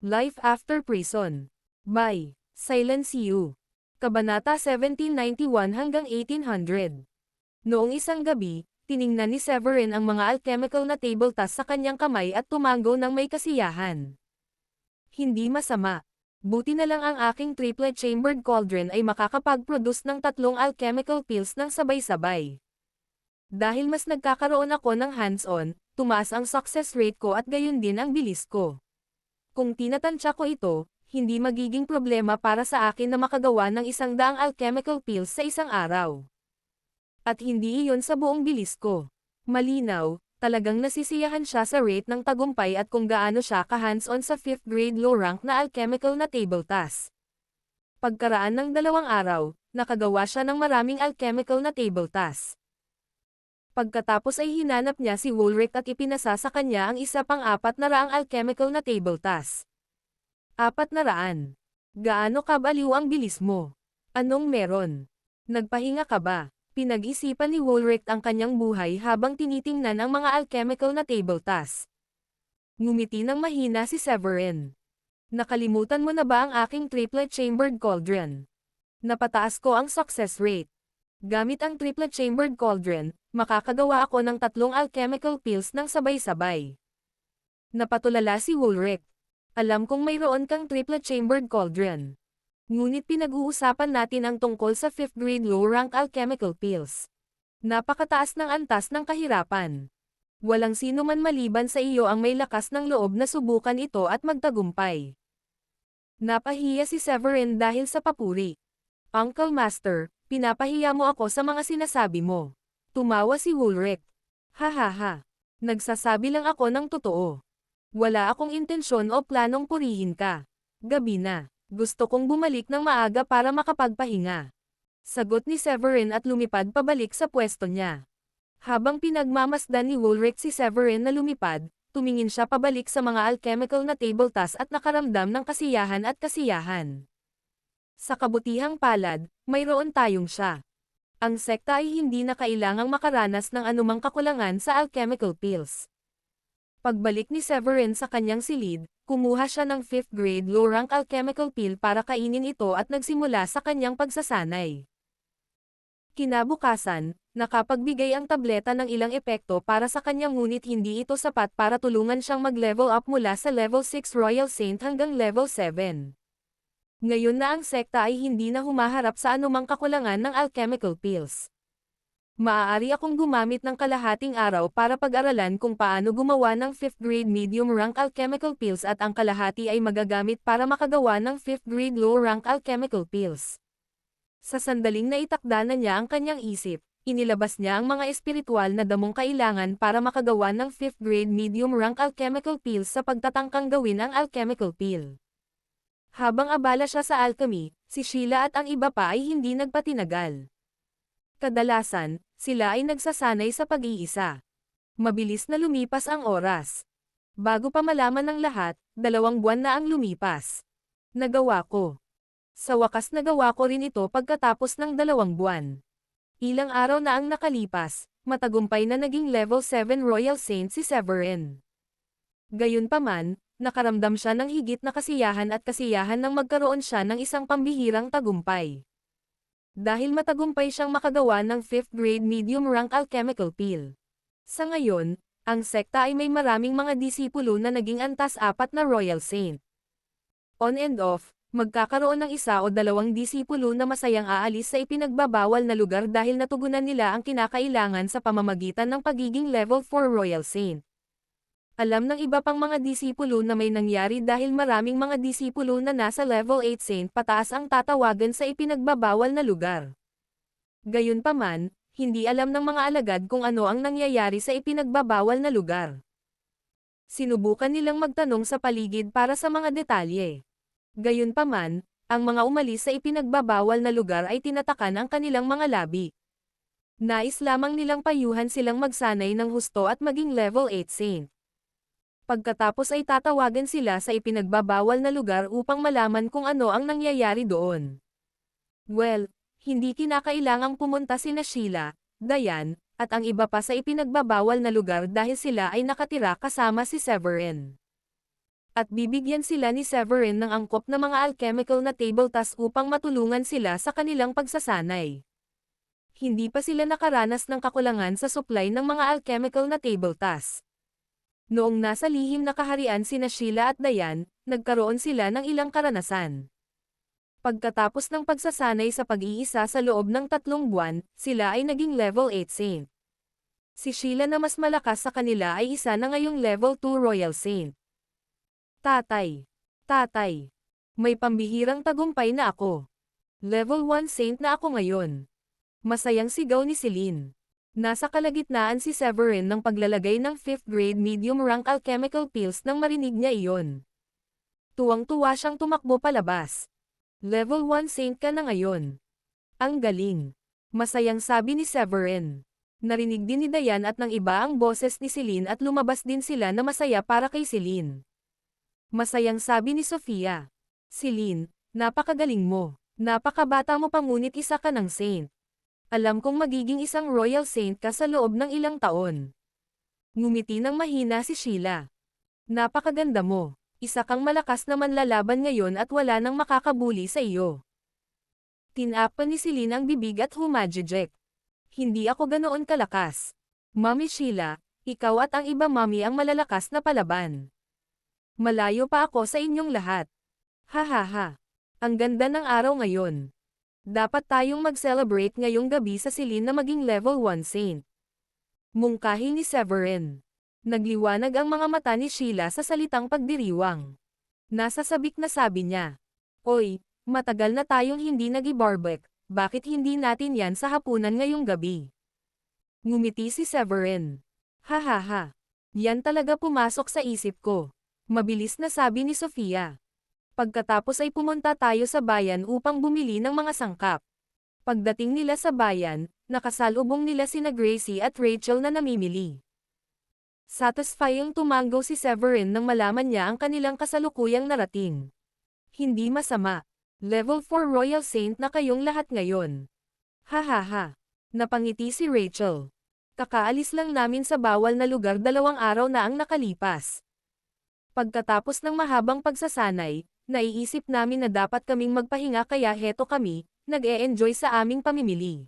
Life After Prison. By Silence You. Kabanata 1791 hanggang 1800. Noong isang gabi, tiningnan ni Severin ang mga alchemical na table tas sa kanyang kamay at tumango ng may kasiyahan. Hindi masama. Buti na lang ang aking triplet-chambered cauldron ay makakapag-produce ng 3 alchemical pills ng sabay-sabay. Dahil mas nagkakaroon ako ng hands-on, tumaas ang success rate ko at gayon din ang bilis ko. Kung tinatansya ko ito, hindi magiging problema para sa akin na makagawa ng 100 alchemical pills sa isang araw. At hindi iyon sa buong bilis ko. Malinaw, talagang nasisiyahan siya sa rate ng tagumpay at kung gaano siya ka-hands-on sa 5th grade low rank na alchemical na table task. Pagkaraan ng 2 araw, nakagawa siya ng maraming alchemical na table task. Pagkatapos ay hinanap niya si Woolrich at ipinasa sa kanya ang isa pang 400 alchemical na table task. 400. Gaano kabaliw ang bilis mo? Anong meron? Nagpahinga ka ba? Pinag-isipan ni Woolrich ang kanyang buhay habang tinitingnan ang mga alchemical na table task. Ngumiti ng mahina si Severin. Nakalimutan mo na ba ang aking triplet-chambered cauldron? Napataas ko ang success rate. Gamit ang triplet-chambered cauldron, makakagawa ako ng 3 alchemical pills ng sabay-sabay. Napatulala si Woolrich. Alam kong mayroon kang triplet-chambered cauldron. Ngunit pinag-uusapan natin ang tungkol sa 5th grade low rank alchemical pills. Napakataas ng antas ng kahirapan. Walang sino man maliban sa iyo ang may lakas ng loob na subukan ito at magtagumpay. Napahiya si Severin dahil sa papuri. Uncle Master, pinapahiya mo ako sa mga sinasabi mo. Tumawa si Woolrich. Hahaha. Nagsasabi lang ako ng totoo. Wala akong intensyon o planong purihin ka. Gabi na. Gusto kong bumalik ng maaga para makapagpahinga. Sagot ni Severin at lumipad pabalik sa pwesto niya. Habang pinagmamasdan ni Woolrich si Severin na lumipad, tumingin siya pabalik sa mga alchemical na table task at nakaramdam ng kasiyahan at kasiyahan. Sa kabutihang palad, mayroon tayong siya. Ang sekta ay hindi na kailangang makaranas ng anumang kakulangan sa alchemical pills. Pagbalik ni Severin sa kanyang silid, kumuha siya ng 5th grade low rank alchemical pill para kainin ito at nagsimula sa kanyang pagsasanay. Kinabukasan, nakapagbigay ang tableta ng ilang epekto para sa kanya ngunit hindi ito sapat para tulungan siyang mag-level up mula sa level 6 Royal Saint hanggang level 7. Ngayon na ang sekta ay hindi na humaharap sa anumang kakulangan ng alchemical pills. Maaari akong gumamit ng kalahating araw para pag-aralan kung paano gumawa ng 5th grade medium rank alchemical pills at ang kalahati ay magagamit para makagawa ng 5th grade low rank alchemical pills. Sa sandaling na itakda na niya ang kanyang isip, inilabas niya ang mga espiritual na damong kailangan para makagawa ng 5th grade medium rank alchemical pills sa pagtatangkang gawin ang alchemical pill. Habang abala siya sa alchemy, si Sheila at ang iba pa ay hindi nagpatinagal. Kadalasan, sila ay nagsasanay sa pag-iisa. Mabilis na lumipas ang oras. Bago pa malaman ng lahat, 2 buwan na ang lumipas. Nagawa ko. Sa wakas nagawa ko rin ito pagkatapos ng 2 buwan. Ilang araw na ang nakalipas, matagumpay na naging level 7 Royal Saint si Severin. Gayunpaman, nakaramdam siya ng higit na kasiyahan at kasiyahan nang magkaroon siya ng isang pambihirang tagumpay. Dahil matagumpay siyang makagawa ng 5th grade medium rank alchemical pill. Sa ngayon, ang sekta ay may maraming mga disipulo na naging antas 4 na Royal Saint. On and off, magkakaroon ng 1 o 2 disipulo na masayang aalis sa ipinagbabawal na lugar dahil natugunan nila ang kinakailangan sa pamamagitan ng pagiging level 4 Royal Saint. Alam ng iba pang mga disipulo na may nangyari dahil maraming mga disipulo na nasa level 8 Saint pataas ang tatawagan sa ipinagbabawal na lugar. Gayunpaman, hindi alam ng mga alagad kung ano ang nangyayari sa ipinagbabawal na lugar. Sinubukan nilang magtanong sa paligid para sa mga detalye. Gayunpaman, ang mga umalis sa ipinagbabawal na lugar ay tinatakan ang kanilang mga labi. Nais lamang nilang payuhan silang magsanay ng husto at maging level 8 Saint. Pagkatapos ay tatawagan sila sa ipinagbabawal na lugar upang malaman kung ano ang nangyayari doon. Well, hindi kinakailangang pumunta sina Sheila, Diane, at ang iba pa sa ipinagbabawal na lugar dahil sila ay nakatira kasama si Severin. At bibigyan sila ni Severin ng angkop na mga alchemical na table tasks upang matulungan sila sa kanilang pagsasanay. Hindi pa sila nakaranas ng kakulangan sa supply ng mga alchemical na table tasks. Noong nasa lihim na kaharian sina Sheila at Diane, nagkaroon sila ng ilang karanasan. Pagkatapos ng pagsasanay sa pag-iisa sa loob ng 3 buwan, sila ay naging level 8 Saint. Si Sheila na mas malakas sa kanila ay isa na ngayong level 2 Royal Saint. Tatay. Tatay. May pambihirang tagumpay na ako. Level 1 Saint na ako ngayon. Masayang sigaw ni Celine. Nasa kalagitnaan si Severin ng paglalagay ng 5th grade medium rank alchemical pills nang marinig niya iyon. Tuwang-tuwa siyang tumakbo palabas. Level 1 Saint ka na ngayon. Ang galing. Masayang sabi ni Severin. Narinig din ni Diane at ng iba ang boses ni Celine at lumabas din sila na masaya para kay Celine. Masayang sabi ni Sofia. Celine, napakagaling mo. Napakabata mo pa ngunit isa ka ng saint. Alam kong magiging isang royal saint ka sa loob ng ilang taon. Ngumiti ng mahina si Sheila. Napakaganda mo. Isa kang malakas na manlalaban ngayon at wala nang makakabuli sa iyo. Tinapa ni Celine ang bibig at humajijek. Hindi ako ganoon kalakas. Mami Sheila, ikaw at ang iba mami ang malalakas na palaban. Malayo pa ako sa inyong lahat. Ha ha ha. Ang ganda ng araw ngayon. Dapat tayong mag-celebrate ngayong gabi sa Celine na maging level 1 saint. Mungkahi ni Severin. Nagliwanag ang mga mata ni Sheila sa salitang pagdiriwang. Nasasabik na sabi niya. Oy, matagal na tayong hindi nag-barbecue, bakit hindi natin yan sa hapunan ngayong gabi? Ngumiti si Severin. Ha ha ha. Yan talaga pumasok sa isip ko. Mabilis na sabi ni Sofia. Pagkatapos ay pumunta tayo sa bayan upang bumili ng mga sangkap. Pagdating nila sa bayan, nakasalubong nila sina Gracie at Rachel na namimili. Satisfying tumango si Severin nang malaman niya ang kanilang kasalukuyang narating. Hindi masama. Level 4 Royal Saint na kayong lahat ngayon. Ha ha ha. Napangiti si Rachel. Kakaalis lang namin sa bawal na lugar 2 araw na ang nakalipas. Pagkatapos ng mahabang pagsasanay, naiisip namin na dapat kaming magpahinga kaya heto kami, nag-e-enjoy sa aming pamimili.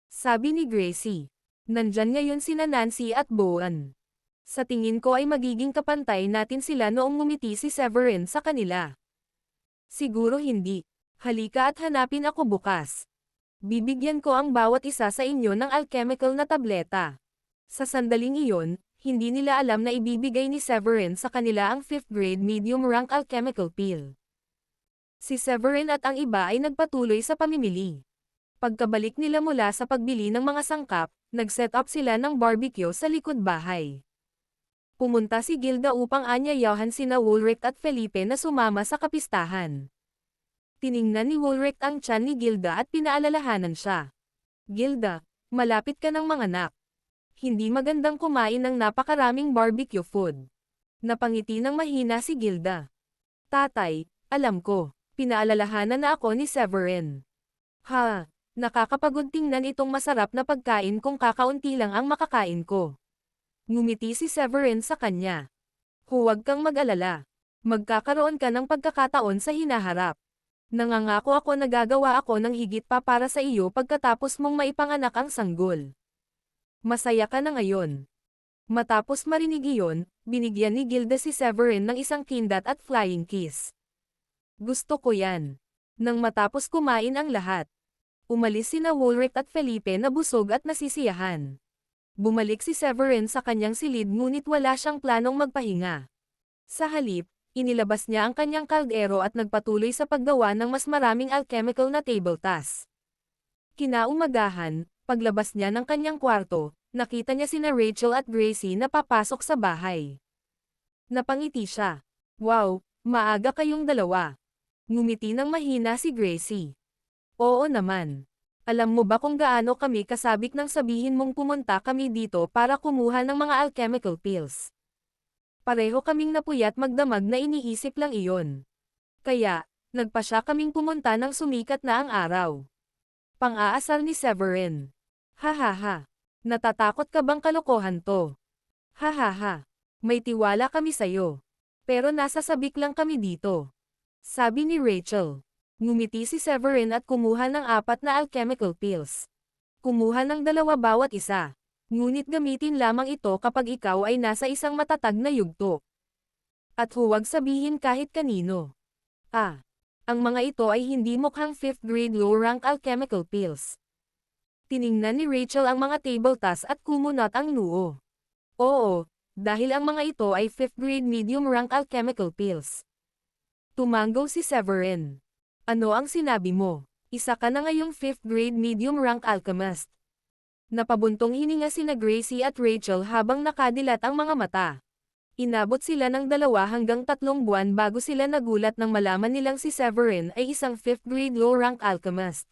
Sabi ni Gracie. Nandyan ngayon sina Nancy at Boan. Sa tingin ko ay magiging kapantay natin sila noong ngumiti si Severin sa kanila. Siguro hindi. Halika at hanapin ako bukas. Bibigyan ko ang bawat isa sa inyo ng alchemical na tableta. Sa sandaling iyon, hindi nila alam na ibibigay ni Severin sa kanila ang 5th grade medium rank alchemical pill. Si Severin at ang iba ay nagpatuloy sa pamimili. Pagkabalik nila mula sa pagbili ng mga sangkap, nag-set up sila ng barbecue sa likod bahay. Pumunta si Gilda upang anyayahan sina Woolrich at Felipe na sumama sa kapistahan. Tiningnan ni Woolrich ang tiyan ni Gilda at pinaalalahanan siya. Gilda, malapit ka ng manganak. Hindi magandang kumain ng napakaraming barbecue food. Napangiti ng mahina si Gilda. Tatay, alam ko, pinaalalahanan na ako ni Severin. Ha, nakakapagod tingnan itong masarap na pagkain kung kakaunti lang ang makakain ko. Ngumiti si Severin sa kanya. Huwag kang mag-alala. Magkakaroon ka ng pagkakataon sa hinaharap. Nangangako ako na gagawa ako ng higit pa para sa iyo pagkatapos mong maipanganak ang sanggol. Masaya ka na ngayon. Matapos marinig iyon, binigyan ni Gilda si Severin ng isang kindat at flying kiss. Gusto ko yan. Nang matapos kumain ang lahat, umalis sina Woolrich at Felipe na busog at nasisiyahan. Bumalik si Severin sa kanyang silid ngunit wala siyang planong magpahinga. Sa halip, inilabas niya ang kanyang kaldero at nagpatuloy sa paggawa ng mas maraming alchemical na table tasks. Kinaumagahan, paglabas niya ng kanyang kwarto, nakita niya sina Rachel at Gracie na papasok sa bahay. Napangiti siya. Wow, maaga kayong dalawa. Ngumiti ng mahina si Gracie. Oo naman. Alam mo ba kung gaano kami kasabik nang sabihin mong pumunta kami dito para kumuha ng mga alchemical pills? Pareho kaming napuyat magdamag na iniisip lang iyon. Kaya, nagpasya kaming pumunta nang sumikat na ang araw. Pang-aasar ni Severin. Ha ha ha. Natatakot ka bang kalokohan to? Ha ha ha. May tiwala kami sayo. Pero nasa sabik lang kami dito. Sabi ni Rachel. Ngumiti si Severin at kumuha ng 4 na alchemical pills. Kumuha ng 2 bawat isa. Ngunit gamitin lamang ito kapag ikaw ay nasa isang matatag na yugto. At huwag sabihin kahit kanino. Ang mga ito ay hindi mukhang 5th grade low-rank alchemical pills. Tiningnan ni Rachel ang mga table tasks at kumunot ang noo. Oo, dahil ang mga ito ay 5th grade medium-rank alchemical pills. Tumanggo si Severin. Ano ang sinabi mo? Isa ka na ngayong 5th grade medium-rank alchemist. Napabuntong hininga sina Gracie at Rachel habang nakadilat ang mga mata. Inabot sila ng 2 hanggang 3 buwan bago sila nagulat nang malaman nilang si Severin ay isang 5th grade low-rank alchemist.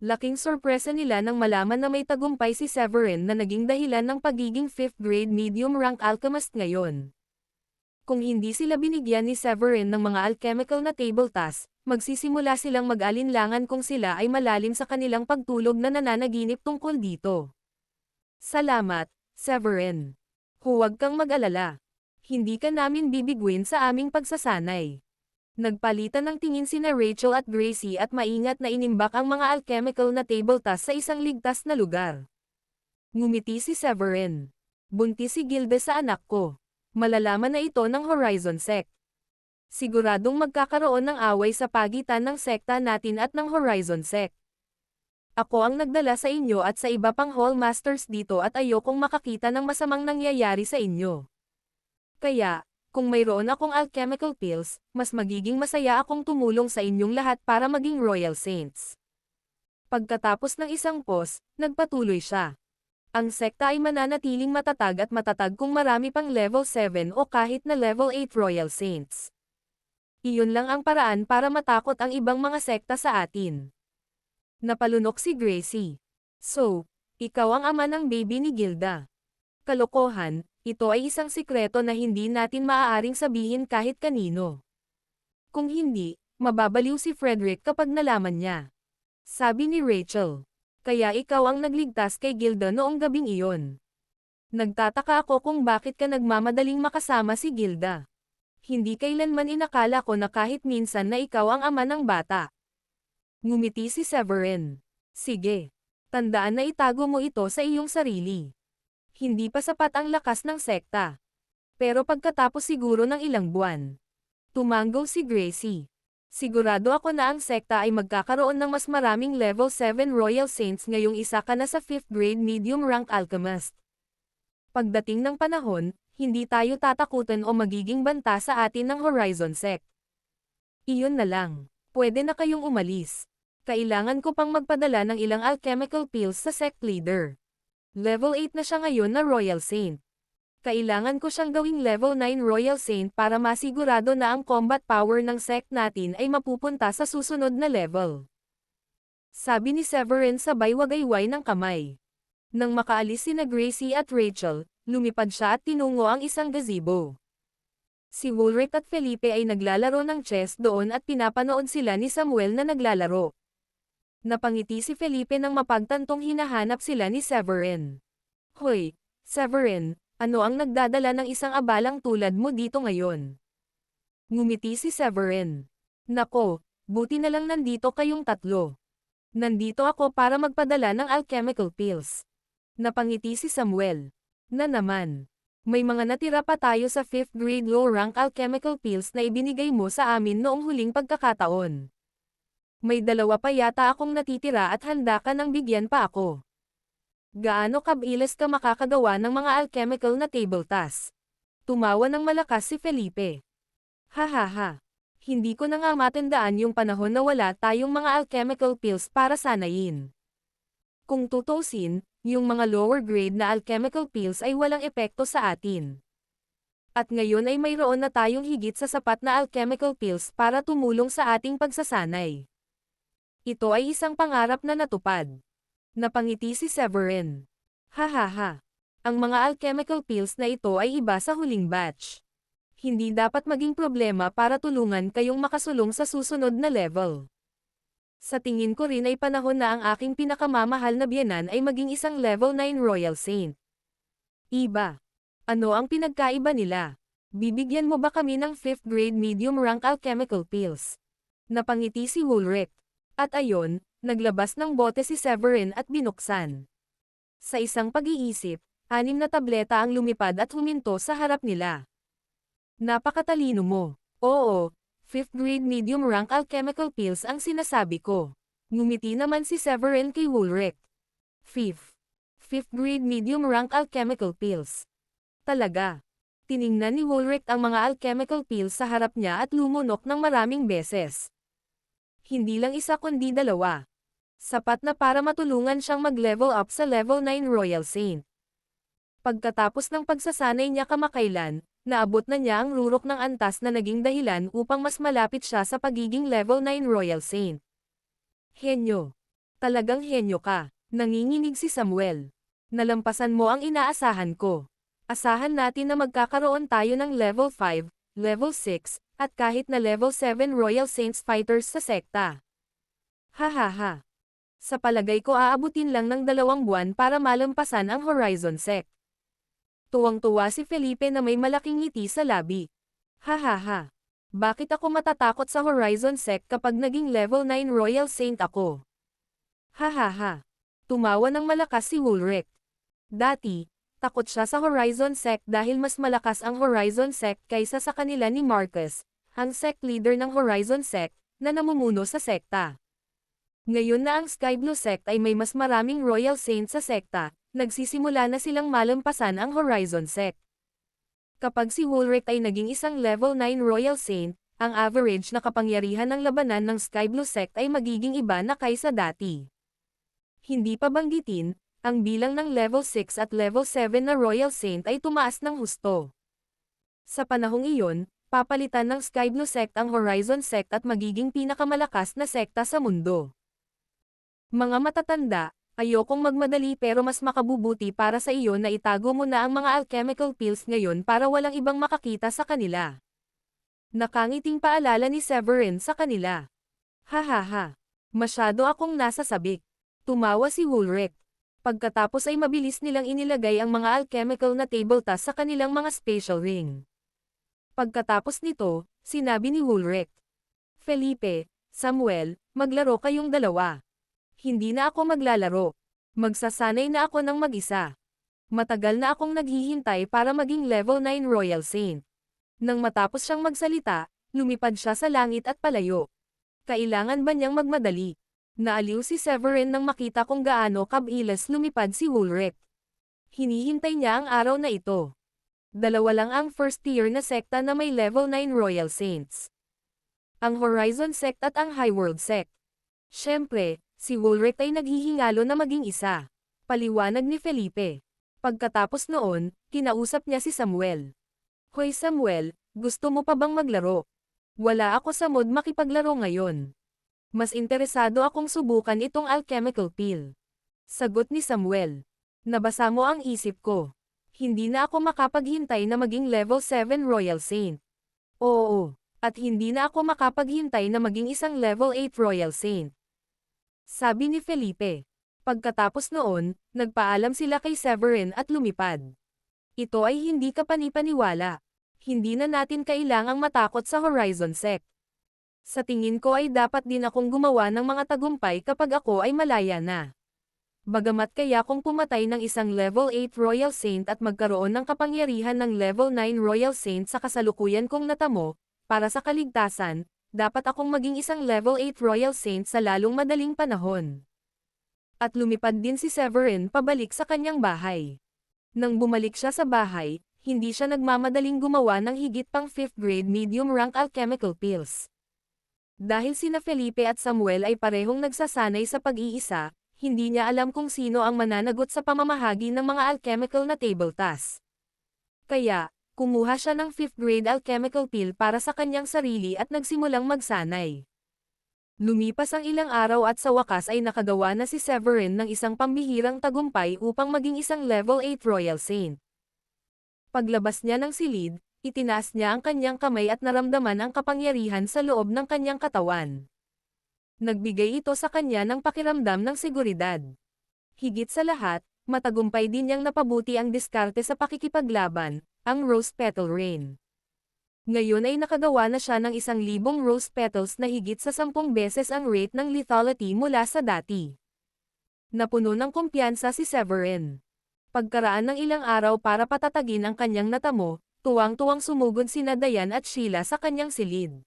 Laking sorpresa nila nang malaman na may tagumpay si Severin na naging dahilan ng pagiging 5th grade medium-rank alchemist ngayon. Kung hindi sila binigyan ni Severin ng mga alchemical na table tasks, magsisimula silang mag-alinlangan kung sila ay malalim sa kanilang pagtulog na nananaginip tungkol dito. Salamat, Severin. Huwag kang mag-alala. Hindi ka namin bibigwin sa aming pagsasanay. Nagpalitan ng tingin sina Rachel at Gracie at maingat na inimbak ang mga alchemical na table tasks sa isang ligtas na lugar. Ngumiti si Severin. Buntis si Gilda sa anak ko. Malalaman na ito ng Horizon Sect. Siguradong magkakaroon ng away sa pagitan ng sekta natin at ng Horizon Sect. Ako ang nagdala sa inyo at sa iba pang Hall Masters dito at ayokong makakita ng masamang nangyayari sa inyo. Kaya, kung mayroon akong alchemical pills, mas magiging masaya akong tumulong sa inyong lahat para maging Royal Saints. Pagkatapos ng isang pause, nagpatuloy siya. Ang sekta ay mananatiling matatag at matatag kung marami pang level 7 o kahit na level 8 Royal Saints. Iyon lang ang paraan para matakot ang ibang mga sekta sa atin. Napalunok si Gracie. So, ikaw ang ama ng baby ni Gilda. Kalokohan, ito ay isang sikreto na hindi natin maaaring sabihin kahit kanino. Kung hindi, mababaliw si Frederick kapag nalaman niya. Sabi ni Rachel. Kaya ikaw ang nagligtas kay Gilda noong gabing iyon. Nagtataka ako kung bakit ka nagmamadaling makasama si Gilda. Hindi kailanman inakala ko na kahit minsan na ikaw ang ama ng bata. Ngumiti si Severin. Sige. Tandaan na itago mo ito sa iyong sarili. Hindi pa sapat ang lakas ng sekta. Pero pagkatapos siguro ng ilang buwan. Tumanggo si Gracie. Sigurado ako na ang sekta ay magkakaroon ng mas maraming level 7 Royal Saints ngayong isa ka na sa 5th grade medium rank alchemist. Pagdating ng panahon, hindi tayo tatakutan o magiging banta sa atin ng Horizon Sect. Iyon na lang. Pwede na kayong umalis. Kailangan ko pang magpadala ng ilang alchemical pills sa sect leader. Level 8 na siya ngayon na Royal Saint. Kailangan ko siyang gawing level 9 Royal Saint para masigurado na ang combat power ng sect natin ay mapupunta sa susunod na level. Sabi ni Severin sabay wagayway ng kamay. Nang makaalis sina Gracie at Rachel, lumipad siya at tinungo ang isang gazebo. Si Woolrich at Felipe ay naglalaro ng chess doon at pinapanood sila ni Samuel na naglalaro. Napangiti si Felipe nang mapagtantong hinahanap sila ni Severin. Hoy, Severin, ano ang nagdadala ng isang abalang tulad mo dito ngayon? Ngumiti si Severin. Nako, buti na lang nandito kayong tatlo. Nandito ako para magpadala ng alchemical pills. Napangiti si Samuel. Na naman. May mga natira pa tayo sa 5th grade low-rank alchemical pills na ibinigay mo sa amin noong huling pagkakataon. May 2 pa yata akong natitira at handa ka nang bigyan pa ako. Gaano kabilis ka makakagawa ng mga alchemical na table tasks? Tumawa ng malakas si Felipe. Hahaha. Hindi ko na nga matandaan yung panahon na wala tayong mga alchemical pills para sanayin. Kung tutusin, yung mga lower grade na alchemical pills ay walang epekto sa atin. At ngayon ay mayroon na tayong higit sa sapat na alchemical pills para tumulong sa ating pagsasanay. Ito ay isang pangarap na natupad. Napangiti si Severin. Hahaha. Ang mga alchemical pills na ito ay iba sa huling batch. Hindi dapat maging problema para tulungan kayong makasulong sa susunod na level. Sa tingin ko rin ay panahon na ang aking pinakamamahal na biyenan ay maging isang level 9 Royal Saint. Iba. Ano ang pinagkaiba nila? Bibigyan mo ba kami ng 5th grade medium rank alchemical pills? Napangiti si Woolrich. At ayon, naglabas ng bote si Severin at binuksan. Sa isang pag-iisip, 6 na tableta ang lumipad at huminto sa harap nila. Napakatalino mo. Oo, 5th grade medium rank alchemical pills ang sinasabi ko. Ngumiti naman si Severin kay Woolrich. 5th grade medium rank alchemical pills. Talaga. Tiningnan ni Woolrich ang mga alchemical pills sa harap niya at lumunok ng maraming beses. Hindi lang isa kundi 2. Sapat na para matulungan siyang mag-level up sa level 9 Royal Saint. Pagkatapos ng pagsasanay niya kamakailan, naabot na niya ang rurok ng antas na naging dahilan upang mas malapit siya sa pagiging level 9 Royal Saint. Henyo. Talagang henyo ka. Nanginginig si Samuel. Nalampasan mo ang inaasahan ko. Asahan natin na magkakaroon tayo ng level 5, level 6, at kahit na level 7 Royal Saints fighters sa sekta. Hahaha. Sa palagay ko aabutin lang ng 2 buwan para malampasan ang Horizon Sect. Tuwang-tuwa si Felipe na may malaking ngiti sa labi. Hahaha. Bakit ako matatakot sa Horizon Sect kapag naging level 9 Royal Saint ako? Hahaha. Tumawa ng malakas si Woolrich. Dati, takot siya sa Horizon Sect dahil mas malakas ang Horizon Sect kaysa sa kanila ni Marcus, ang sect leader ng Horizon Sect, na namumuno sa sekta. Ngayon na ang Sky Blue Sect ay may mas maraming Royal Saints sa sekta, nagsisimula na silang malampasan ang Horizon Sect. Kapag si Woolrich ay naging isang level 9 Royal Saint, ang average na kapangyarihan ng labanan ng Sky Blue Sect ay magiging iba na kaysa dati. Hindi pa banggitin, ang bilang ng level 6 at level 7 na Royal Saint ay tumaas ng husto. Sa panahong iyon, papalitan ng Sky Blue Sect ang Horizon Sect at magiging pinakamalakas na sekta sa mundo. Mga matatanda, ayokong magmadali pero mas makabubuti para sa iyo na itago mo na ang mga alchemical pills ngayon para walang ibang makakita sa kanila. Nakangiting paalala ni Severin sa kanila. Hahaha. Masyado akong nasa sabik. Tumawa si Woolrich. Pagkatapos ay mabilis nilang inilagay ang mga alchemical na table tasks sa kanilang mga spatial ring. Pagkatapos nito, sinabi ni Woolrich. Felipe, Samuel, maglaro kayong 2. Hindi na ako maglalaro. Magsasanay na ako ng mag-isa. Matagal na akong naghihintay para maging level 9 Royal Saint. Nang matapos siyang magsalita, lumipad siya sa langit at palayo. Kailangan ba niyang magmadali? Naaliw si Severin nang makita kung gaano kabilis lumipad si Woolrich. Hinihintay niya ang araw na ito. 2 lang ang first tier na sekta na may level 9 Royal Saints. Ang Horizon Sect at ang Highworld Sect. Siyempre, si Woolrich ay naghihingalo na maging isa. Paliwanag ni Felipe. Pagkatapos noon, kinausap niya si Samuel. Hoy Samuel, gusto mo pa bang maglaro? Wala ako sa mood makipaglaro ngayon. Mas interesado akong subukan itong alchemical pill. Sagot ni Samuel. Nabasa mo ang isip ko. Hindi na ako makapaghintay na maging level 7 Royal Saint. Oo, at hindi na ako makapaghintay na maging isang level 8 Royal Saint. Sabi ni Felipe. Pagkatapos noon, nagpaalam sila kay Severin at lumipad. Ito ay hindi kapanipaniwala. Hindi na natin kailangang matakot sa Horizon Sect. Sa tingin ko ay dapat din akong gumawa ng mga tagumpay kapag ako ay malaya na. Bagamat kaya kung pumatay ng isang level 8 Royal Saint at magkaroon ng kapangyarihan ng level 9 Royal Saint sa kasalukuyan kong natamo, para sa kaligtasan, dapat akong maging isang level 8 Royal Saint sa lalong madaling panahon. At lumipad din si Severin pabalik sa kanyang bahay. Nang bumalik siya sa bahay, hindi siya nagmamadaling gumawa ng higit pang 5th grade medium rank alchemical pills. Dahil sina Felipe at Samuel ay parehong nagsasanay sa pag-iisa, hindi niya alam kung sino ang mananagot sa pamamahagi ng mga alchemical na table tasks. Kaya, kumuha siya ng 5th grade alchemical pill para sa kanyang sarili at nagsimulang magsanay. Lumipas ang ilang araw at sa wakas ay nakagawa na si Severin ng isang pambihirang tagumpay upang maging isang level 8 Royal Saint. Paglabas niya ng silid, itinaas niya ang kanyang kamay at naramdaman ang kapangyarihan sa loob ng kanyang katawan. Nagbigay ito sa kanya ng pakiramdam ng seguridad. Higit sa lahat, matagumpay din niyang napabuti ang diskarte sa pakikipaglaban, ang Rose Petal Rain. Ngayon ay nakagawa na siya ng 1,000 rose petals na higit sa 10 beses ang rate ng lethality mula sa dati. Napuno ng kumpiyansa si Severin. Pagkaraan ng ilang araw para patatagin ang kanyang natamo, tuwang-tuwang sumugod sina Dayan at Sheila sa kanyang silid.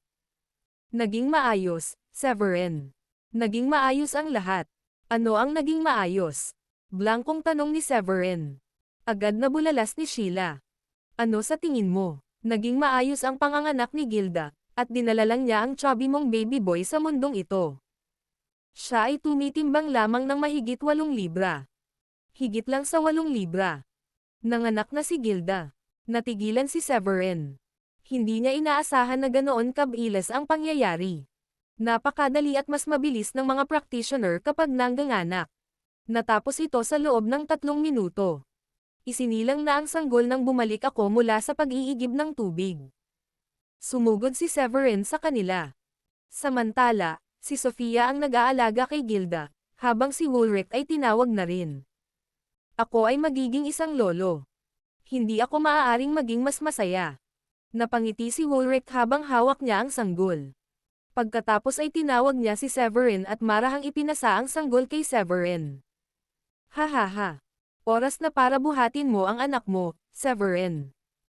Naging maayos, Severin. Naging maayos ang lahat. Ano ang naging maayos? Blankong tanong ni Severin. Agad na bulalas ni Sheila. Ano sa tingin mo? Naging maayos ang panganganak ni Gilda, at dinala lang niya ang chubby mong baby boy sa mundong ito. Siya ay tumitimbang lamang ng mahigit 8 libra. Higit lang sa 8 libra. Nanganak na si Gilda. Natigilan si Severin. Hindi niya inaasahan na ganoon kabilis ang pangyayari. Napakadali at mas mabilis ng mga practitioner kapag nangganganak. Natapos ito sa loob ng 3 minuto. Isinilang na ang sanggol nang bumalik ako mula sa pag-iigib ng tubig. Sumugod si Severin sa kanila. Samantala, si Sofia ang nag-aalaga kay Gilda, habang si Woolrich ay tinawag na rin. Ako ay magiging isang lolo. Hindi ako maaaring maging mas masaya. Napangiti si Woolrich habang hawak niya ang sanggol. Pagkatapos ay tinawag niya si Severin at marahang ipinasa ang sanggol kay Severin. Hahaha. Oras na para buhatin mo ang anak mo, Severin.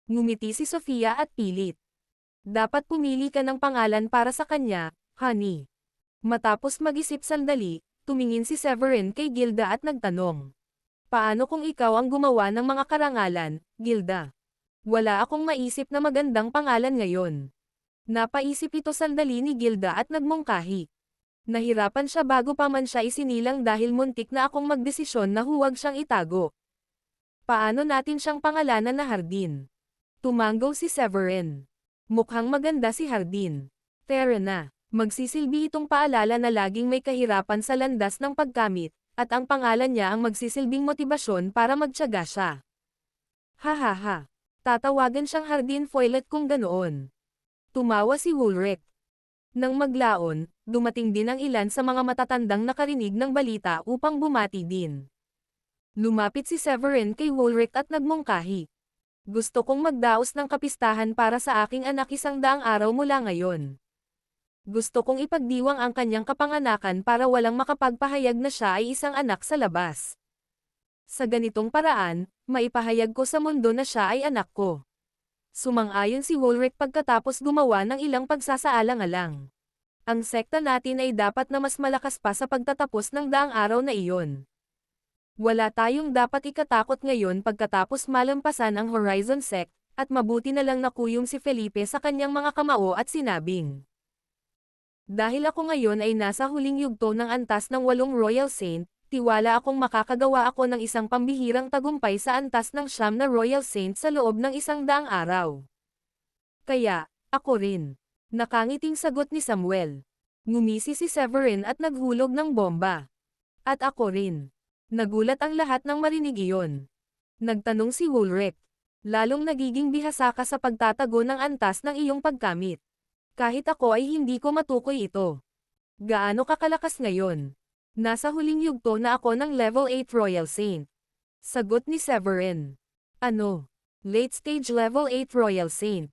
Ngumiti si Sofia at pilit. Dapat pumili ka ng pangalan para sa kanya, honey. Matapos mag-isip sandali, tumingin si Severin kay Gilda at nagtanong. Paano kung ikaw ang gumawa ng mga karangalan, Gilda? Wala akong maisip na magandang pangalan ngayon. Napaisip ito sandali ni Gilda at nagmungkahi. Nahirapan siya bago pa man siya isinilang dahil muntik na akong magdesisyon na huwag siyang itago. Paano natin siyang pangalanan na Hardin? Tumanggaw si Severin. Mukhang maganda si Hardin. Tara na, magsisilbi itong paalala na laging may kahirapan sa landas ng pagkamit, at ang pangalan niya ang magsisilbing motibasyon para magtiyaga siya. Hahaha. Tatawagan siyang Hardin Foilet kung ganoon. Tumawa si Woolrich. Nang maglaon, dumating din ang ilan sa mga matatandang nakarinig ng balita upang bumati din. Lumapit si Severin kay Woolrich at nagmungkahi. Gusto kong magdaos ng kapistahan para sa aking anak 100 araw mula ngayon. Gusto kong ipagdiwang ang kanyang kapanganakan para walang makapagpahayag na siya ay isang anak sa labas. Sa ganitong paraan, maipahayag ko sa mundo na siya ay anak ko. Sumang-ayon si Woolrich pagkatapos gumawa ng ilang pagsasaalang-alang. Ang sekta natin ay dapat na mas malakas pa sa pagtatapos ng daang araw na iyon. Wala tayong dapat ikatakot ngayon pagkatapos malampasan ang Horizon Sect, at mabuti na lang nakuyong si Felipe sa kanyang mga kamao at sinabing. Dahil ako ngayon ay nasa huling yugto ng antas ng 8 Royal Saint, tiwala akong makakagawa ako ng isang pambihirang tagumpay sa antas ng 9 na Royal Saint sa loob ng 100 araw. Kaya, ako rin. Nakangiting sagot ni Samuel. Ngumisi si Severin at naghulog ng bomba. At ako rin. Nagulat ang lahat nang marinig iyon. Nagtanong si Woolrich. Lalong nagiging bihasa ka sa pagtatago ng antas ng iyong pagkamit. Kahit ako ay hindi ko matukoy ito. Gaano ka kalakas ngayon? Nasa huling yugto na ako ng level 8 Royal Saint. Sagot ni Severin. Ano? Late stage level 8 Royal Saint.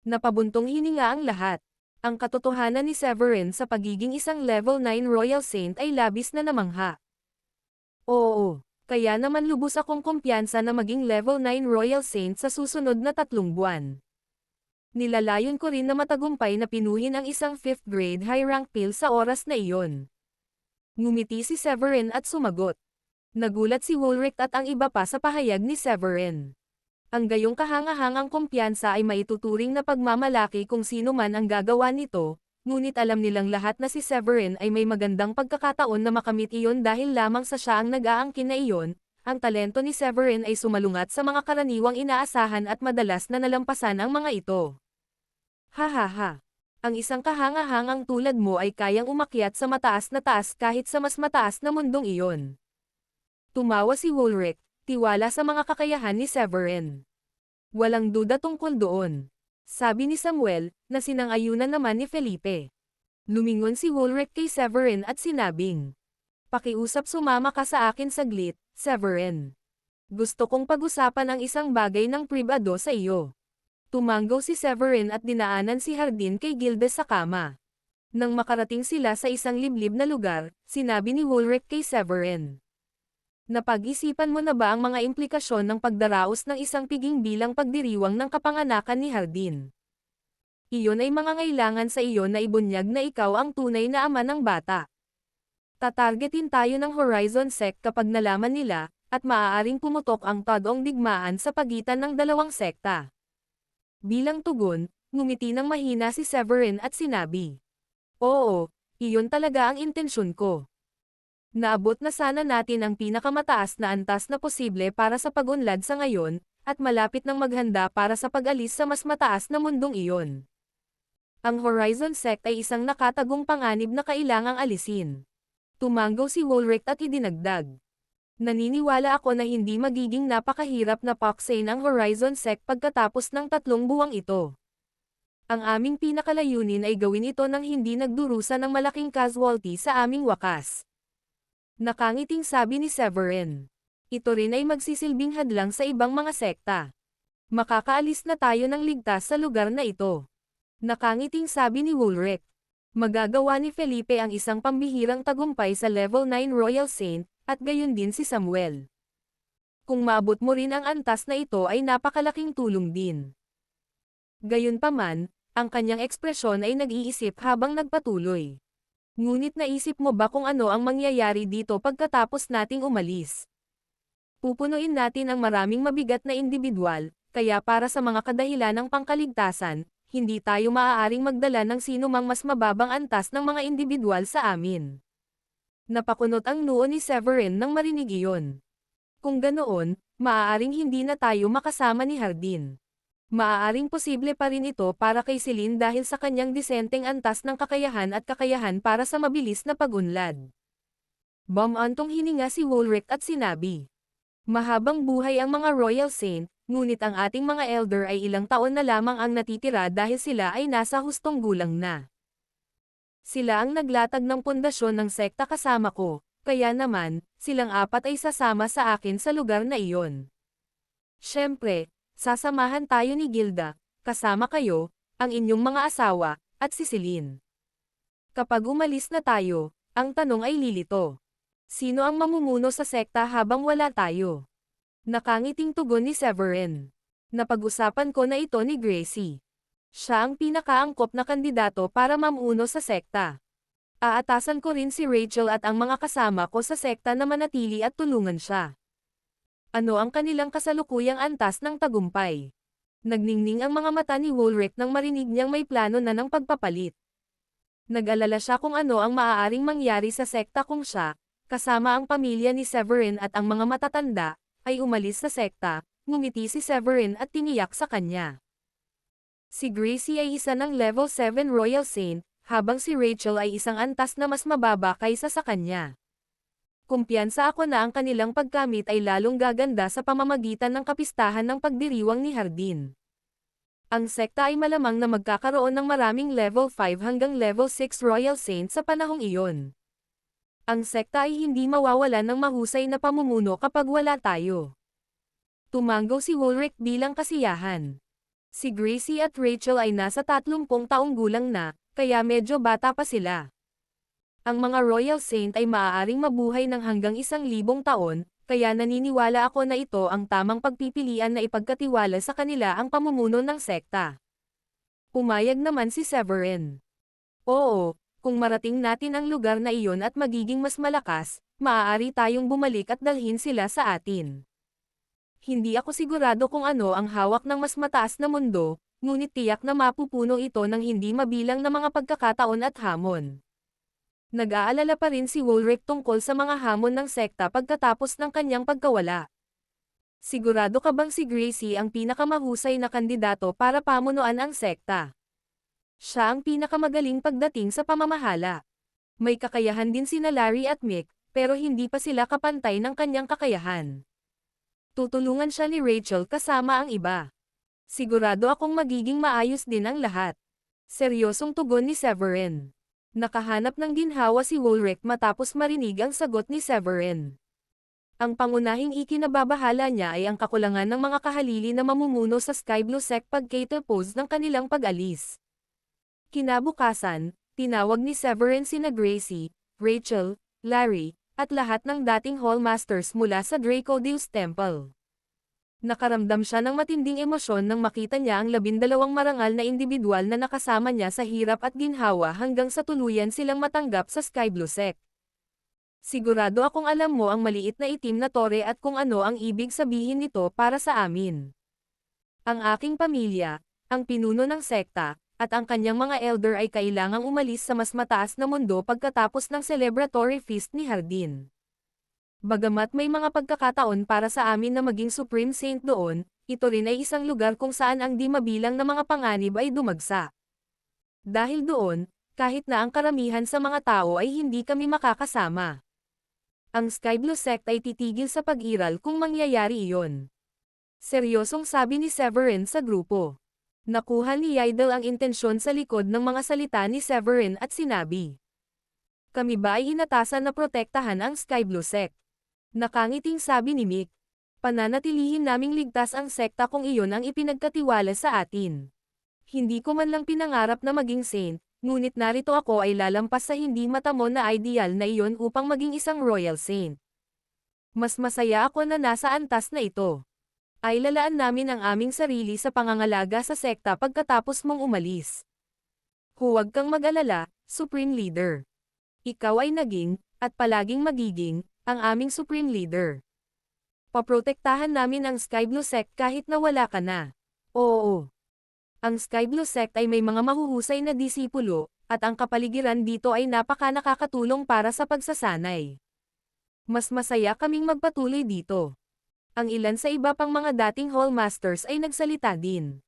Napabuntong hininga ang lahat. Ang katotohanan ni Severin sa pagiging isang level 9 Royal Saint ay labis na namangha. Oo, kaya naman lubos akong kumpiyansa na maging level 9 Royal Saint sa susunod na 3 buwan. Nilalayon ko rin na matagumpay na pinuhin ang isang 5th grade high rank pill sa oras na iyon. Ngumiti si Severin at sumagot. Nagulat si Woolrich at ang iba pa sa pahayag ni Severin. Ang gayong kahangahangang kumpiyansa ay maituturing na pagmamalaki kung sino man ang gagawa nito, ngunit alam nilang lahat na si Severin ay may magandang pagkakataon na makamit iyon dahil lamang sa siya ang nag-aangkin na iyon. Ang talento ni Severin ay sumalungat sa mga karaniwang inaasahan at madalas na nalampasan ang mga ito. Hahaha. Ang isang kahangahangang tulad mo ay kayang umakyat sa mataas na taas kahit sa mas mataas na mundong iyon. Tumawa si Woolrich, tiwala sa mga kakayahan ni Severin. Walang duda tungkol doon. Sabi ni Samuel, na sinang-ayunan naman ni Felipe. Lumingon si Woolrich kay Severin at sinabing. Pakiusap sumama ka sa akin saglit, Severin. Gusto kong pag-usapan ang isang bagay ng pribado sa iyo. Tumanggaw si Severin at dinaanan si Hardin kay Gilda sa kama. Nang makarating sila sa isang liblib na lugar, sinabi ni Woolrich kay Severin. Napag-isipan mo na ba ang mga implikasyon ng pagdaraos ng isang piging bilang pagdiriwang ng kapanganakan ni Hardin? Iyon ay mangangailangan sa iyo na ibunyag na ikaw ang tunay na ama ng bata. Tatargetin tayo ng Horizon Sect kapag nalaman nila, at maaaring pumutok ang tadong digmaan sa pagitan ng dalawang sekta. Bilang tugon, ngumiti ng mahina si Severin at sinabi, "Oo, iyon talaga ang intensyon ko. Naabot na sana natin ang pinakamataas na antas na posible para sa pag-unlad sa ngayon, at malapit nang maghanda para sa pag-alis sa mas mataas na mundong iyon. Ang Horizon Sect ay isang nakatagong panganib na kailangang alisin." Tumanggaw si Woolrich at idinagdag. "Naniniwala ako na hindi magiging napakahirap na paksain ang Horizon Sect pagkatapos ng 3 buwang ito. Ang aming pinakalayunin ay gawin ito nang hindi nagdurusa ng malaking casualty sa aming wakas." Nakangiting sabi ni Severin. "Ito rin ay magsisilbing hadlang sa ibang mga sekta. Makakaalis na tayo ng ligtas sa lugar na ito." Nakangiting sabi ni Woolrich. Magagawa ni Felipe ang isang pambihirang tagumpay sa Level 9 Royal Saint, at gayon din si Samuel. Kung maabot mo rin ang antas na ito ay napakalaking tulong din. Gayunpaman, ang kanyang ekspresyon ay nag-iisip habang nagpatuloy. "Ngunit naisip mo ba kung ano ang mangyayari dito pagkatapos nating umalis? Pupunuin natin ang maraming mabigat na individual, kaya para sa mga kadahilan ng pangkaligtasan, hindi tayo maaaring magdala ng sino mang mas mababang antas ng mga individual sa amin." Napakunot ang noo ni Severin nang marinig iyon. Kung ganoon, maaaring hindi na tayo makasama ni Hardin. Maaaring posible pa rin ito para kay Celine dahil sa kanyang disenteng antas ng kakayahan at kakayahan para sa mabilis na pag-unlad. Bumantong hininga si Woolrich at sinabi, "Mahabang buhay ang mga Royal Saint, ngunit ang ating mga elder ay ilang taon na lamang ang natitira dahil sila ay nasa hustong gulang na. Sila ang naglatag ng pundasyon ng sekta kasama ko, kaya naman, silang 4 ay sasama sa akin sa lugar na iyon. Siyempre, sasamahan tayo ni Gilda, kasama kayo, ang inyong mga asawa, at si Celine. Kapag umalis na tayo, ang tanong ay lilito. Sino ang mamumuno sa sekta habang wala tayo?" Nakangiting tugon ni Severin. "Napag-usapan ko na ito ni Gracie. Siya ang pinakaangkop na kandidato para mamuno sa sekta. Aatasan ko rin si Rachel at ang mga kasama ko sa sekta na manatili at tulungan siya." Ano ang kanilang kasalukuyang antas ng tagumpay? Nagningning ang mga mata ni Woolrich nang marinig niyang may plano na ng pagpapalit. Nag-alala siya kung ano ang maaaring mangyari sa sekta kung siya, kasama ang pamilya ni Severin at ang mga matatanda, ay umalis sa sekta. Ngumiti si Severin at tiniyak sa kanya. Si Gracie ay isa ng Level 7 Royal Saint, habang si Rachel ay isang antas na mas mababa kaysa sa kanya. Kumpiyansa ako na ang kanilang pagkamit ay lalong gaganda sa pamamagitan ng kapistahan ng pagdiriwang ni Hardin. Ang sekta ay malamang na magkakaroon ng maraming Level 5 hanggang Level 6 Royal Saint sa panahong iyon. Ang sekta ay hindi mawawalan ng mahusay na pamumuno kapag wala tayo. Tumanggaw si Woolrich bilang kasiyahan. Si Gracie at Rachel ay nasa 30 taong gulang na, kaya medyo bata pa sila. Ang mga Royal Saint ay maaaring mabuhay ng hanggang 1,000 taon, kaya naniniwala ako na ito ang tamang pagpipilian na ipagkatiwala sa kanila ang pamumuno ng sekta. Pumayag naman si Severin. "Oo, kung marating natin ang lugar na iyon at magiging mas malakas, maaari tayong bumalik at dalhin sila sa atin. Hindi ako sigurado kung ano ang hawak ng mas mataas na mundo, ngunit tiyak na mapupuno ito ng hindi mabilang na mga pagkakataon at hamon." Nag-aalala pa rin si Woolrich tungkol sa mga hamon ng sekta pagkatapos ng kanyang pagkawala. "Sigurado ka bang si Gracie ang pinakamahusay na kandidato para pamunuan ang sekta? Siya ang pinakamagaling pagdating sa pamamahala. May kakayahan din sina Larry at Mick, pero hindi pa sila kapantay ng kanyang kakayahan. Tutulungan siya ni Rachel kasama ang iba. Sigurado akong magiging maayos din ang lahat." Seryosong tugon ni Severin. Nakahanap ng ginhawa si Woolrich matapos marinig ang sagot ni Severin. Ang pangunahing ikinababahala niya ay ang kakulangan ng mga kahalili na mamumuno sa Sky Blue Sect pagkatapos ng kanilang pag-alis. Kinabukasan, tinawag ni Severin sina Gracie, Rachel, Larry, at lahat ng dating Hallmasters mula sa Dracodeus Temple. Nakaramdam siya ng matinding emosyon nang makita niya ang 12 marangal na individual na nakasama niya sa hirap at ginhawa hanggang sa tuluyan silang matanggap sa Sky Blue Sect. Sigurado akong alam mo ang maliit na itim na tore at kung ano ang ibig sabihin nito para sa amin. Ang aking pamilya, ang pinuno ng sekta, at ang kanyang mga elder ay kailangang umalis sa mas mataas na mundo pagkatapos ng celebratory feast ni Hardin. Bagamat may mga pagkakataon para sa amin na maging Supreme Saint doon, ito rin ay isang lugar kung saan ang di mabilang na mga panganib ay dumagsa. Dahil doon, kahit na ang karamihan sa mga tao ay hindi kami makakasama. Ang Sky Blue Sect ay titigil sa pag-iral kung mangyayari iyon. Seryosong sabi ni Severin sa grupo. Nakuha ni Yaidel ang intensyon sa likod ng mga salita ni Severin at sinabi. Kami ba ay inatasan na protektahan ang Sky Blue Sect? Nakangiting sabi ni Mick. Pananatilihin naming ligtas ang sekta kung iyon ang ipinagkatiwala sa atin. Hindi ko man lang pinangarap na maging saint, ngunit narito ako ay lalampas sa hindi matamon na ideal na iyon upang maging isang royal saint. Mas masaya ako na nasa antas na ito. Ay lalaan namin ang aming sarili sa pangangalaga sa sekta pagkatapos mong umalis. Huwag kang mag-alala, Supreme Leader. Ikaw ay naging, at palaging magiging, ang aming Supreme Leader. Paprotektahan namin ang Sky Blue Sect kahit na wala ka na. Oo. Ang Sky Blue Sect ay may mga mahuhusay na disipulo, at ang kapaligiran dito ay napaka-nakakatulong para sa pagsasanay. Mas masaya kaming magpatuloy dito. Ang ilan sa iba pang mga dating Hallmasters ay nagsalita din.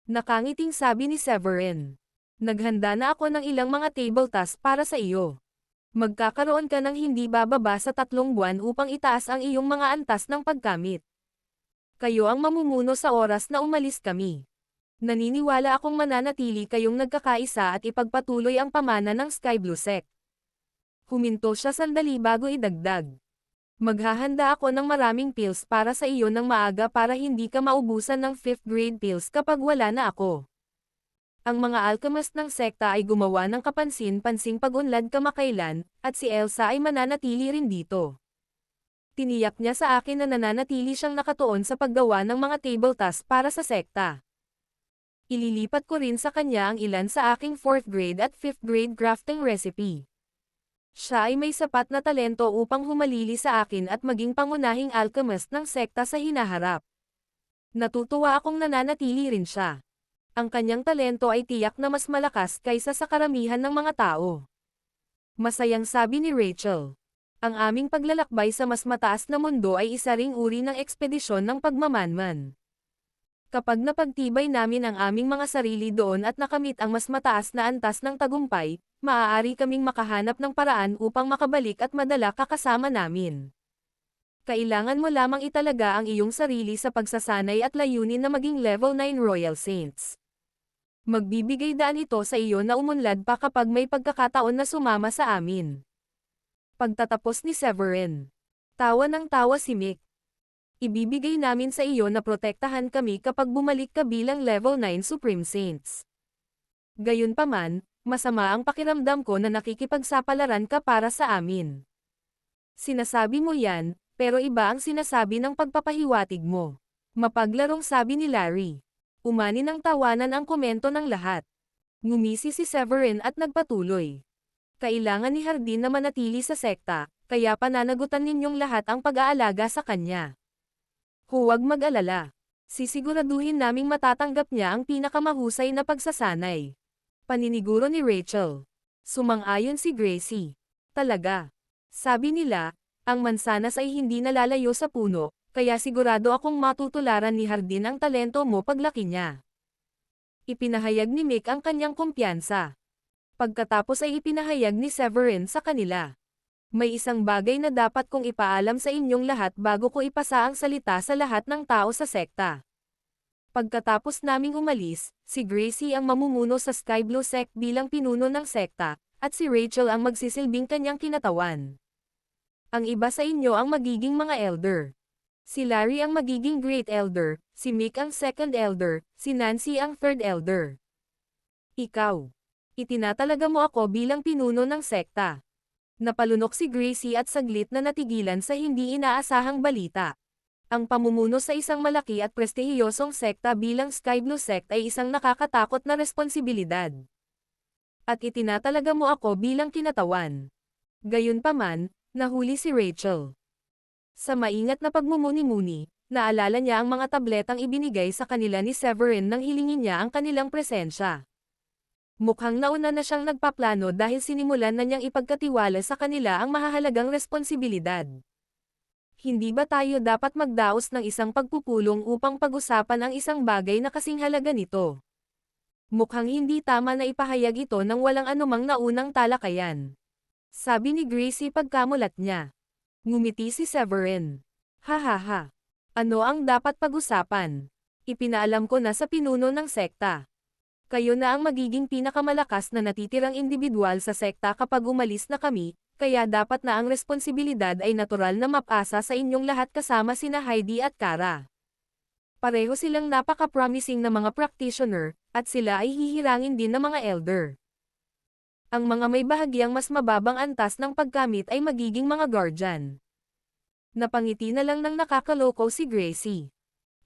Nakangiting sabi ni Severin. Naghanda na ako ng ilang mga table tasks para sa iyo. Magkakaroon ka ng hindi bababa sa 3 buwan upang itaas ang iyong mga antas ng pagkamit. Kayo ang mamumuno sa oras na umalis kami. Naniniwala akong mananatili kayong nagkakaisa at ipagpatuloy ang pamana ng Sky Blue Sect. Huminto siya sandali bago idagdag. Maghahanda ako ng maraming pills para sa iyo ng maaga para hindi ka maubusan ng 5th grade pills kapag wala na ako. Ang mga alchemist ng sekta ay gumawa ng kapansin-pansing pag-unlad kamakailan, at si Elsa ay mananatili rin dito. Tiniyak niya sa akin na nananatili siyang nakatuon sa paggawa ng mga table tasks para sa sekta. Ililipat ko rin sa kanya ang ilan sa aking 4th grade at 5th grade crafting recipe. Siya ay may sapat na talento upang humalili sa akin at maging pangunahing alchemist ng sekta sa hinaharap. Natutuwa akong nananatili rin siya. Ang kanyang talento ay tiyak na mas malakas kaysa sa karamihan ng mga tao. Masayang sabi ni Rachel. Ang aming paglalakbay sa mas mataas na mundo ay isa ring uri ng ekspedisyon ng pagmamanman. Kapag napagtibay namin ang aming mga sarili doon at nakamit ang mas mataas na antas ng tagumpay, maaari kaming makahanap ng paraan upang makabalik at madala ka kasama namin. Kailangan mo lamang italaga ang iyong sarili sa pagsasanay at layunin na maging level 9 Royal Saints. Magbibigay daan ito sa iyo na umunlad pa kapag may pagkakataon na sumama sa amin. Pagtatapos ni Severin. Tawa ng tawa si Mick. Ibibigay namin sa iyo na protektahan kami kapag bumalik ka bilang level 9 Supreme Saints. Gayunpaman, masama ang pakiramdam ko na nakikipagsapalaran ka para sa amin. Sinasabi mo yan, pero iba ang sinasabi ng pagpapahiwatig mo. Mapaglarong sabi ni Larry. Umani ng tawanan ang komento ng lahat. Ngumisi si Severin at nagpatuloy. Kailangan ni Hardin na manatili sa sekta, kaya pananagutan ninyong lahat ang pag-aalaga sa kanya. Huwag mag-alala. Sisiguraduhin naming matatanggap niya ang pinakamahusay na pagsasanay. Paniniguro ni Rachel. Sumang-ayon si Gracie. Talaga. Sabi nila, ang mansanas ay hindi nalalayo sa puno, kaya sigurado akong matutularan ni Hardin ang talento mo paglaki niya. Ipinahayag ni Mick ang kanyang kumpiyansa. Pagkatapos ay ipinahayag ni Severin sa kanila. May isang bagay na dapat kong ipaalam sa inyong lahat bago ko ipasa ang salita sa lahat ng tao sa sekta. Pagkatapos naming umalis, si Gracie ang mamumuno sa Sky Blue Sect bilang pinuno ng sekta, at si Rachel ang magsisilbing kanyang kinatawan. Ang iba sa inyo ang magiging mga elder. Si Larry ang magiging Great Elder, si Mick ang Second Elder, si Nancy ang Third Elder. Ikaw. Itinatalaga mo ako bilang pinuno ng sekta. Napalunok si Gracie at saglit na natigilan sa hindi inaasahang balita. Ang pamumuno sa isang malaki at prestihiyosong sekta bilang Sky Blue Sect ay isang nakakatakot na responsibilidad. At itinatalaga mo ako bilang kinatawan. Gayunpaman, nahuli si Rachel. Sa maingat na pagmumuni-muni, naalala niya ang mga tabletang ibinigay sa kanila ni Severin nang hilingin niya ang kanilang presensya. Mukhang nauna na siyang nagpaplano dahil sinimulan na niyang ipagkatiwala sa kanila ang mahahalagang responsibilidad. Hindi ba tayo dapat magdaos ng isang pagpupulong upang pag-usapan ang isang bagay na kasing halaga nito? Mukhang hindi tama na ipahayag ito nang walang anumang naunang talakayan. Sabi ni Gracie pagkamulat niya. Ngumiti si Severin. Hahaha. Ano ang dapat pag-usapan? Ipinaalam ko na sa pinuno ng sekta. Kayo na ang magiging pinakamalakas na natitirang individual sa sekta kapag umalis na kami, kaya dapat na ang responsibilidad ay natural na mapasa sa inyong lahat kasama sina Heidi at Kara. Pareho silang napaka-promising na mga practitioner, at sila ay hihirangin din ng mga elder. Ang mga may bahagyang mas mababang antas ng pagkamit ay magiging mga guardian. Napangiti na lang ng nakakaloko si Gracie.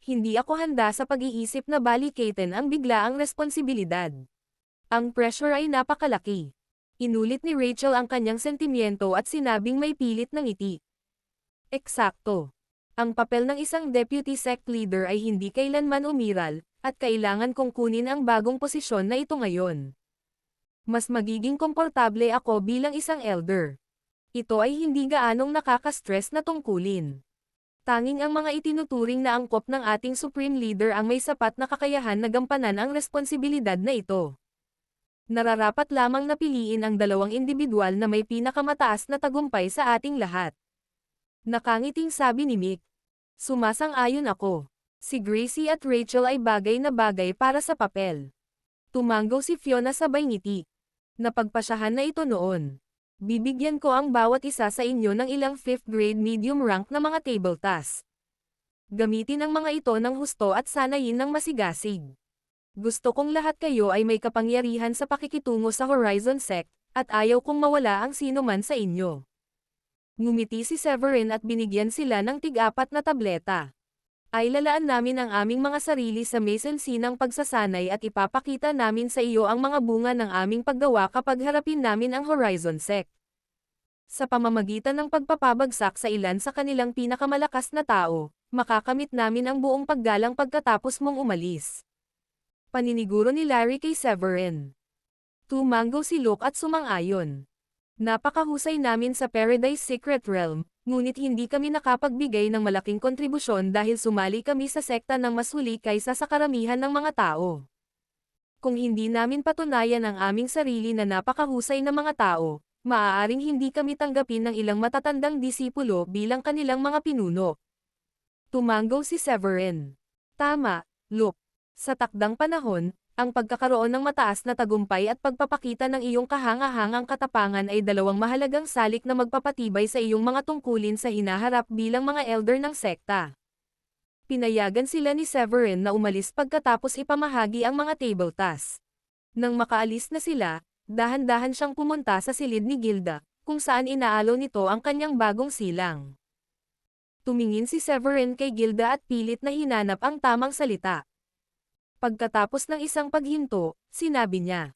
Hindi ako handa sa pag-iisip na balikatin ang biglaang responsibilidad. Ang pressure ay napakalaki. Inulit ni Rachel ang kanyang sentimiento at sinabing may pilit ng ngiti. Eksakto. Ang papel ng isang deputy sect leader ay hindi kailanman umiral, at kailangan kong kunin ang bagong posisyon na ito ngayon. Mas magiging komportable ako bilang isang elder. Ito ay hindi gaanong nakaka-stress na tungkulin. Tanging ang mga itinuturing na angkop ng ating Supreme Leader ang may sapat na kakayahan na gampanan ang responsibilidad na ito. Nararapat lamang na piliin ang dalawang individual na may pinakamataas na tagumpay sa ating lahat. Nakangiting sabi ni Mick. Sumasang-ayon ako. Si Gracie at Rachel ay bagay na bagay para sa papel. Tumango si Fiona sabay ngiti. Napagpasyahan na ito noon. Bibigyan ko ang bawat isa sa inyo ng ilang 5th grade medium rank na mga table task. Gamitin ang mga ito ng husto at sanayin ng masigasig. Gusto kong lahat kayo ay may kapangyarihan sa pakikitungo sa Horizon Sect, at ayaw kong mawala ang sino man sa inyo. Ngumiti si Severin at binigyan sila ng tig-apat na tableta. Ay lalaan namin ang aming mga sarili sa mesensinang pagsasanay at ipapakita namin sa iyo ang mga bunga ng aming paggawa kapag harapin namin ang Horizon Sect. Sa pamamagitan ng pagpapabagsak sa ilan sa kanilang pinakamalakas na tao, makakamit namin ang buong paggalang pagkatapos mong umalis. Paniniguro ni Larry kay Severin. Tumango si Luke at sumang-ayon. Napakahusay namin sa Paradise Secret Realm, ngunit hindi kami nakapagbigay ng malaking kontribusyon dahil sumali kami sa sekta ng mas huli kaysa sa karamihan ng mga tao. Kung hindi namin patunayan ang aming sarili na napakahusay na mga tao, maaaring hindi kami tanggapin ng ilang matatandang disipulo bilang kanilang mga pinuno. Tumango si Severin. Tama, Luke. Sa takdang panahon, ang pagkakaroon ng mataas na tagumpay at pagpapakita ng iyong kahanga-hangang katapangan ay dalawang mahalagang salik na magpapatibay sa iyong mga tungkulin sa hinaharap bilang mga elder ng sekta. Pinayagan sila ni Severin na umalis pagkatapos ipamahagi ang mga table tasks. Nang makaalis na sila, dahan-dahan siyang pumunta sa silid ni Gilda, kung saan inaalaw nito ang kanyang bagong silang. Tumingin si Severin kay Gilda at pilit na hinanap ang tamang salita. Pagkatapos ng isang paghinto, sinabi niya.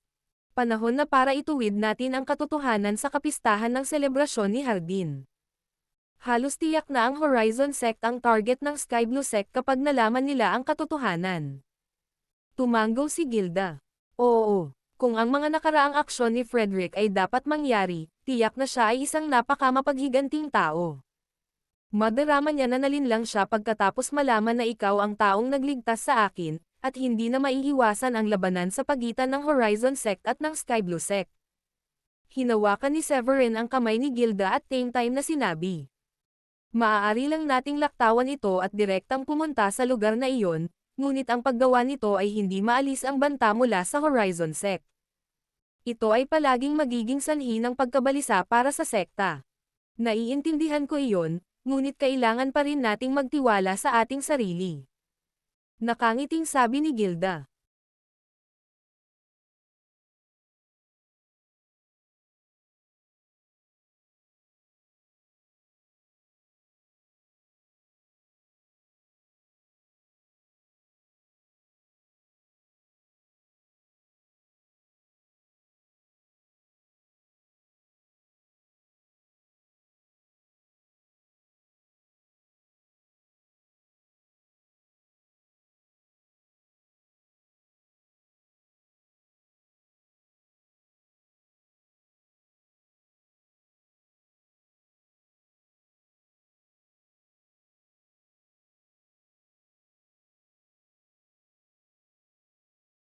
Panahon na para ituwid natin ang katotohanan sa kapistahan ng selebrasyon ni Hardin. Halos tiyak na ang Horizon Sect ang target ng Sky Blue Sect kapag nalaman nila ang katotohanan. Tumango si Gilda. Oo, kung ang mga nakaraang aksyon ni Frederick ay dapat mangyari, tiyak na siya ay isang napakamapaghiganting tao. Madarama niya na nalinlang siya pagkatapos malaman na ikaw ang taong nagligtas sa akin, at hindi na maiiwasan ang labanan sa pagitan ng Horizon Sect at ng Sky Blue Sect. Hinawakan ni Severin ang kamay ni Gilda at same time na sinabi. Maaari lang nating laktawan ito at direktang pumunta sa lugar na iyon, ngunit ang paggawa nito ay hindi maalis ang banta mula sa Horizon Sect. Ito ay palaging magiging sanhi ng pagkabalisa para sa sekta. Naiintindihan ko iyon, ngunit kailangan pa rin nating magtiwala sa ating sarili. Nakangiting sabi ni Gilda.